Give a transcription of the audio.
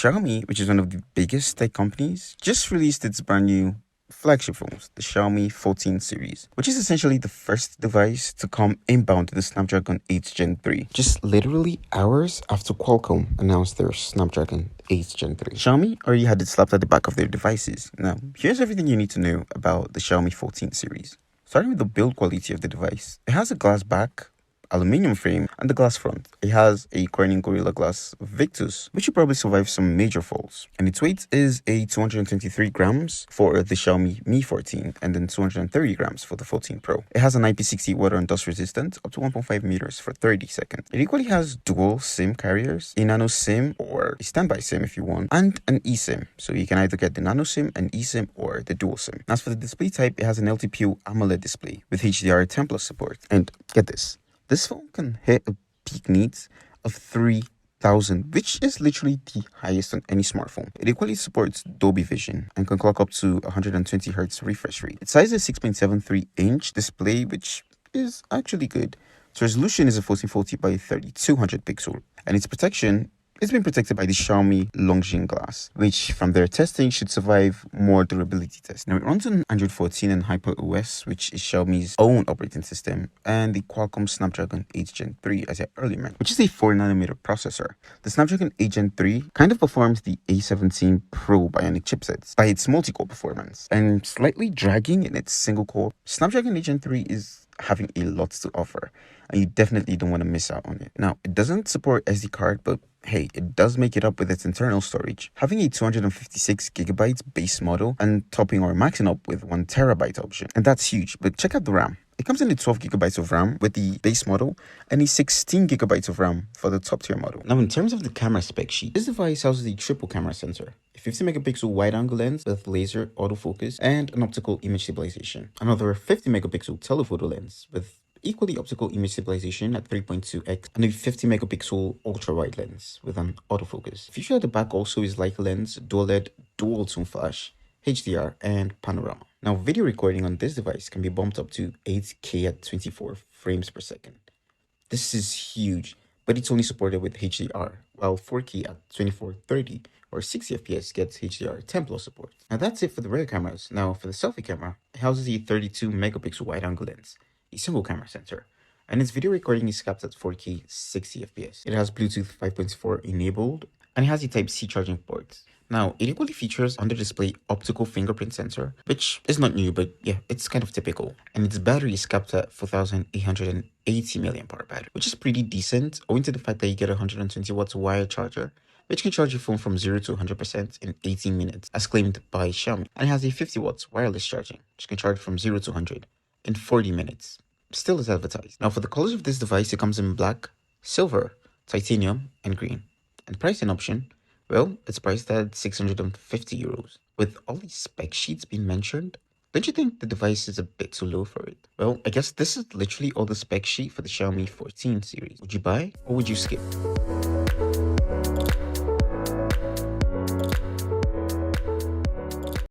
Xiaomi, which is one of the biggest tech companies, just released its brand new flagship phones, the Xiaomi 14 series, which is essentially the first device to come inbound to the Snapdragon 8 Gen 3, just literally hours after Qualcomm announced their Snapdragon 8 Gen 3. Xiaomi already had it slapped at the back of their devices. Now, here's everything you need to know about the Xiaomi 14 series. Starting with the build quality of the device, it has a glass back, aluminium frame, and the glass front. It has a Corning Gorilla Glass Victus, which will probably survive some major falls. And its weight is a 223 grams for the Xiaomi Mi 14 and then 230 grams for the 14 Pro. It has an IP60 water and dust resistant up to 1.5 meters for 30 seconds. It equally has dual SIM carriers, a nano SIM or a standby SIM if you want, and an eSIM. So you can either get the nano SIM, an eSIM, or the dual SIM. As for the display type, it has an LTPO AMOLED display with HDR10+ support. And get this phone can hit a peak needs of 3,000, which is literally the highest on any smartphone. It equally supports Dolby Vision and can clock up to 120 Hz refresh rate. Its size is 6.73-inch display, which is actually good. Its resolution is a 1440 by 3200 pixel, and its protection, it's been protected by the Xiaomi Longjing glass, which from their testing should survive more durability tests. Now it runs on Android 14 and HyperOS, which is Xiaomi's own operating system, and the Qualcomm Snapdragon 8 Gen 3, as I earlier mentioned, which is a 4nm processor. The Snapdragon 8 Gen 3 kind of performs the A17 Pro Bionic chipsets by its multi-core performance, and slightly dragging in its single core. Snapdragon 8 Gen 3 is having a lot to offer, and you definitely don't want to miss out on it. Now, it doesn't support SD card, but hey, it does make it up with its internal storage, having a 256GB base model and topping or maxing up with 1TB option. And that's huge, but check out the RAM. It comes in at 12GB of RAM with the base model and a 16GB of RAM for the top tier model. Now, in terms of the camera spec sheet, this device houses a triple camera sensor, a 50MP wide angle lens with laser autofocus and an optical image stabilization, another 50MP telephoto lens with equally optical image stabilization at 3.2x, and a 50MP ultra wide lens with an autofocus. Featured at the back also is Leica lens, dual LED, dual zoom flash, HDR, and panorama. Now, video recording on this device can be bumped up to 8K at 24 frames per second. This is huge, but it's only supported with HDR, while 4K at 2430 or 60fps gets HDR10+ support. Now that's it for the rear cameras. Now for the selfie camera, it houses a 32MP wide angle lens, a single camera sensor, and its video recording is capped at 4K 60fps. It has Bluetooth 5.4 enabled, and it has a Type-C charging port. Now, it equally features under-display optical fingerprint sensor, which is not new, but yeah, it's kind of typical. And its battery is capped at 4,880 mAh battery, which is pretty decent, owing to the fact that you get a 120 watts wired charger, which can charge your phone from 0 to 100% in 18 minutes, as claimed by Xiaomi. And it has a 50 watts wireless charging, which can charge from 0 to 100 in 40 minutes, still as advertised. Now, for the colors of this device, it comes in black, silver, titanium, and green. And pricing option, well, it's priced at 650 euros. With all these spec sheets being mentioned, don't you think the device is a bit too low for it? Well, I guess this is literally all the spec sheet for the Xiaomi 14 series. Would you buy or would you skip?